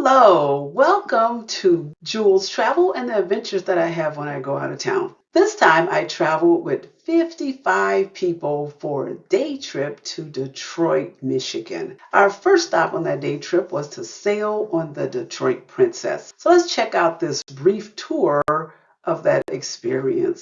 Hello, welcome to Jules Travel and the adventures that I have when I go out of town. This time I traveled with 55 people for a day trip to Detroit, Michigan. Our first stop on that day trip was to sail on the Detroit Princess. So let's check out this brief tour of that experience.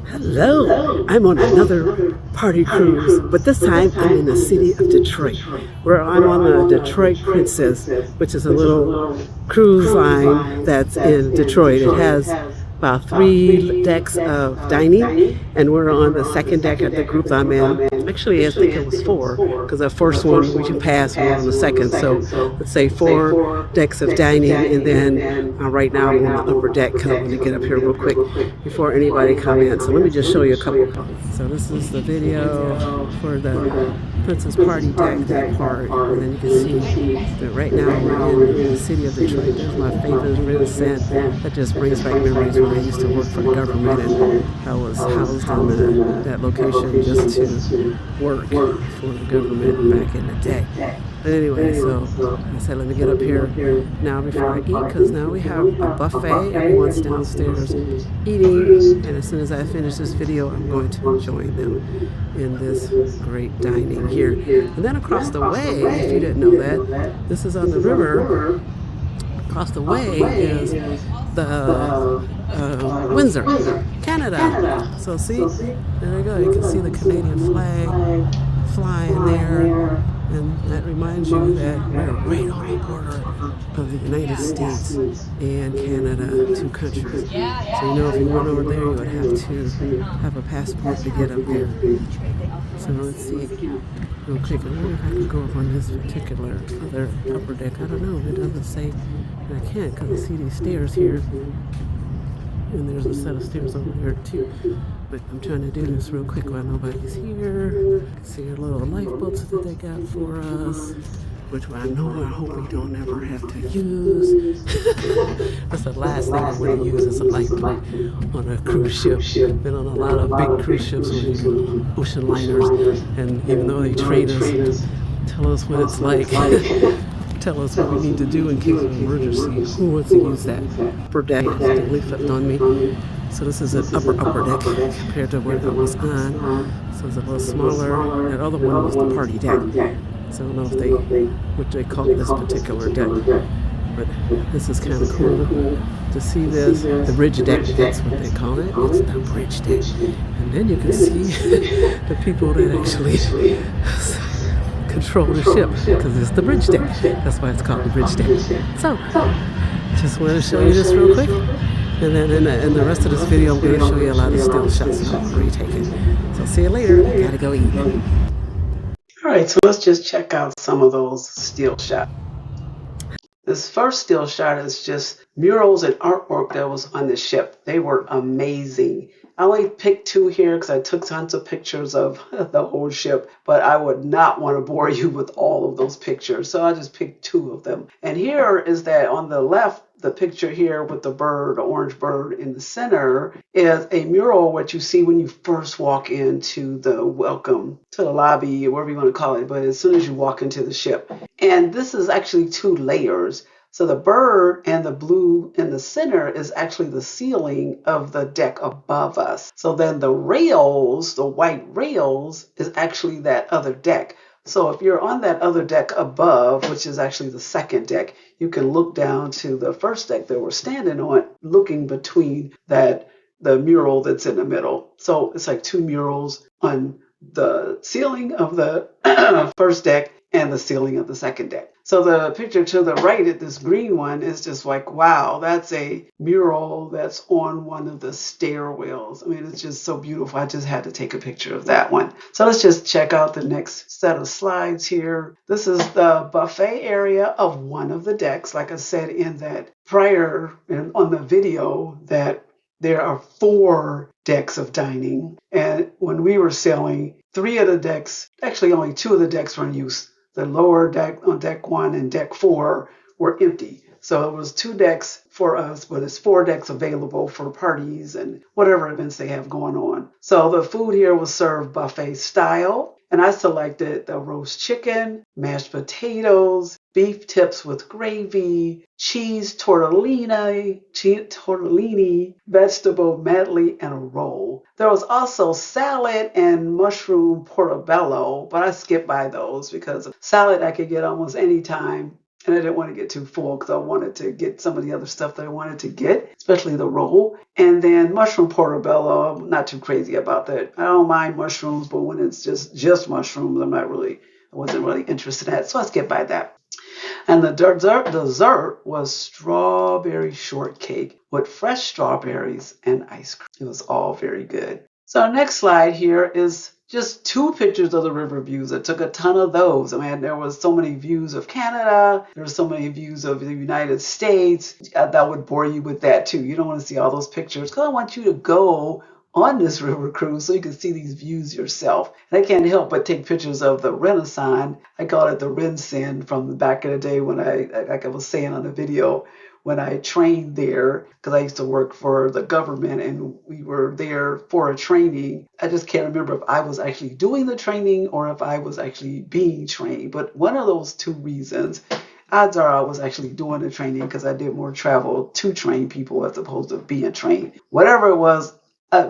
Hello, I'm on another party cruise, but this time I'm in the city of Detroit, where I'm on the Detroit Princess, which is a little cruise line that's in Detroit. It has about 3 decks of dining, and we're on the second deck at the group I'm in. Actually, I think it was 4, because the first one we can pass, we're on the second. So let's say 4 decks of dining, and then right now I'm on the upper deck because I want to get up here real quick before anybody come in. So let me just show you a couple. So this is the video for the Princess Party Deck, that part, and then you can see that right now we're in the city of Detroit. There's my favorite red scent. That just brings back memories when I used to work for the government, and I was housed in that location just to work for the government back in the day. But anyway, so I said, let me get up here now before I eat, because now we have a buffet. Everyone's downstairs eating, and as soon as I finish this video, I'm going to join them in this great dining here. And then across the way, if you didn't know that, this is on the river. Across the way is the Windsor, Canada. So see, there you go. You can see the Canadian flag flying there. And that reminds you that we're right on the border of the United States and Canada, 2 countries. So you know, if you went over there, you would have to have a passport to get up there. So let's see real quick. I wonder if I can go up on this particular other upper deck. I don't know. It doesn't say. And I can't because I see these stairs here. And there's a set of stairs over there too. But I'm trying to do this real quick while nobody's here. You can see your little lifeboats that they got for us, which I hope we don't ever have to use. That's the last thing I want to use is a lifeboat on a cruise ship. Been on a lot of big cruise ships with ocean liners, and even though they train us, tell us what it's like, tell us what we need to do in case of an emergency. Who wants to use that? Upper deck accidentally flipped on me. So this is an upper deck compared to what I was on. So it's a little smaller. That other one was the party deck. So I don't know what they call this particular deck. But this is kind of cool to see this. The bridge deck, that's what they call it. It's the bridge deck. And then you can see the people that actually control the ship, because it's the bridge deck. That's why it's called the bridge deck. So, just want to show you this real quick. And then in the rest of this video, I'm going to show you a lot of still shots that I've already taken. So see you later. I gotta go eat. All right, so let's just check out some of those still shots. This first still shot is just murals and artwork that was on the ship. They were amazing. I only picked 2 here because I took tons of pictures of the whole ship, but I would not want to bore you with all of those pictures. So I just picked 2 of them. And here is that on the left, the picture here with the bird, the orange bird in the center, is a mural what you see when you first walk into the welcome to the lobby, or whatever you want to call it, but as soon as you walk into the ship. And this is actually 2 layers. So the bird and the blue in the center is actually the ceiling of the deck above us. So then the rails, the white rails, is actually that other deck. So if you're on that other deck above, which is actually the second deck, you can look down to the first deck that we're standing on, looking between the mural that's in the middle. So it's like 2 murals on the ceiling of the first deck and the ceiling of the second deck. So the picture to the right, this green one, is just like, wow, that's a mural that's on one of the stairwells. I mean, it's just so beautiful. I just had to take a picture of that one. So let's just check out the next set of slides here. This is the buffet area of one of the decks. Like I said in that prior, on the video, that there are 4 decks of dining. And when we were sailing, 3 of the decks, actually only 2 of the decks were in use. The lower deck on deck 1 and deck 4 were empty. So it was 2 decks for us, but it's 4 decks available for parties and whatever events they have going on. So the food here was served buffet style. And I selected the roast chicken, mashed potatoes, beef tips with gravy, cheese tortellini, vegetable medley, and a roll. There was also salad and mushroom portobello, but I skipped by those because salad I could get almost any time. And I didn't want to get too full because I wanted to get some of the other stuff that I wanted to get, especially the roll. And then mushroom portobello, I'm not too crazy about that. I don't mind mushrooms, but when it's just mushrooms, I wasn't really interested in that. So I skipped by that. And the dessert was strawberry shortcake with fresh strawberries and ice cream. It was all very good. So our next slide here is just two pictures of the river views. I took a ton of those. I mean, there was so many views of Canada. There were so many views of the United States. That would bore you with that too. You don't want to see all those pictures because I want you to go on this river cruise so you can see these views yourself. And I can't help but take pictures of the Renaissance. I call it the Rinsen from the back in the day when like I was saying on the video, when I trained there, because I used to work for the government and we were there for a training. I just can't remember if I was actually doing the training or if I was actually being trained. But one of those two reasons, odds are I was actually doing the training because I did more travel to train people as opposed to being trained. Whatever it was,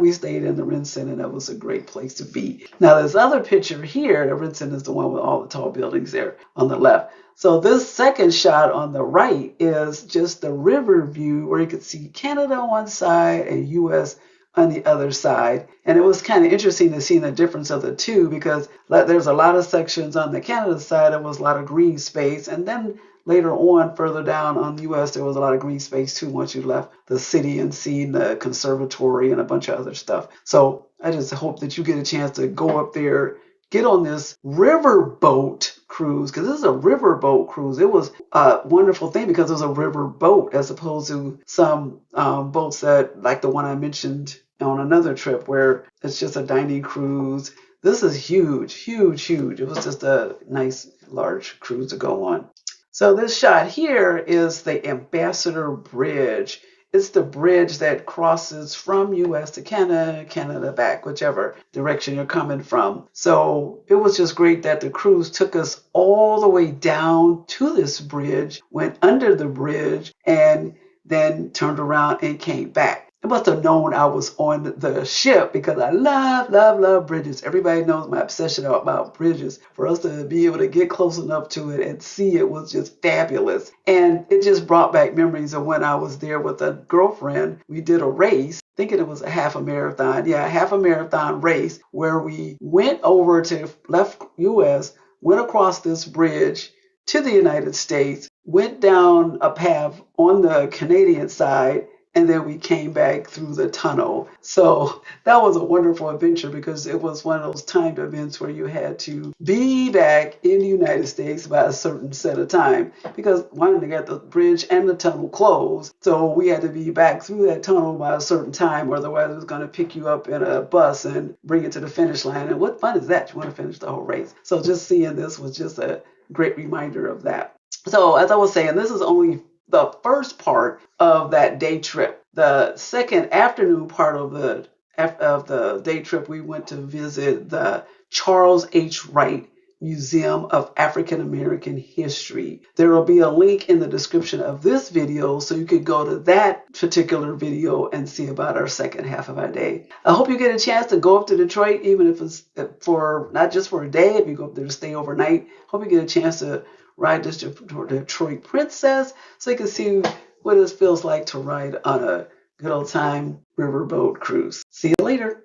we stayed in the Rinsen, and that was a great place to be. Now, this other picture here, the Rinsen is the one with all the tall buildings there on the left. So this second shot on the right is just the river view where you could see Canada on one side and U.S. on the other side. And it was kind of interesting to see the difference of the two because there's a lot of sections on the Canada side. There was a lot of green space. And then later on, further down on the U.S., there was a lot of green space too once you left the city and seen the conservatory and a bunch of other stuff. So I just hope that you get a chance to go up there, get on this riverboat cruise, because this is a riverboat cruise. It was a wonderful thing because it was a riverboat as opposed to some boats that, like the one I mentioned on another trip, where it's just a dining cruise. This is huge, huge, huge. It was just a nice, large cruise to go on. So this shot here is the Ambassador Bridge. It's the bridge that crosses from U.S. to Canada, Canada back, whichever direction you're coming from. So it was just great that the cruise took us all the way down to this bridge, went under the bridge, and then turned around and came back. I must have known I was on the ship because I love, love, love bridges. Everybody knows my obsession about bridges. For us to be able to get close enough to it and see it was just fabulous. And it just brought back memories of when I was there with a girlfriend. We did a race, thinking it was a half a marathon. Yeah, a half a marathon race where we went over to left U.S., went across this bridge to the United States, went down a path on the Canadian side, and then we came back through the tunnel. So that was a wonderful adventure because it was one of those timed events where you had to be back in the United States by a certain set of time because one, they got the bridge and the tunnel closed. So we had to be back through that tunnel by a certain time, or otherwise it was going to pick you up in a bus and bring it to the finish line. And what fun is that? You want to finish the whole race. So just seeing this was just a great reminder of that. So as I was saying, this is only the first part of that day trip. The second afternoon part of the day trip, we went to visit the Charles H. Wright Museum of African American History. There will be a link in the description of this video so you could go to that particular video and see about our second half of our day. I hope you get a chance to go up to Detroit, even if it's for not just for a day, if you go up there to stay overnight. Hope you get a chance to ride this Detroit Princess so you can see what it feels like to ride on a good old time riverboat cruise. See you later.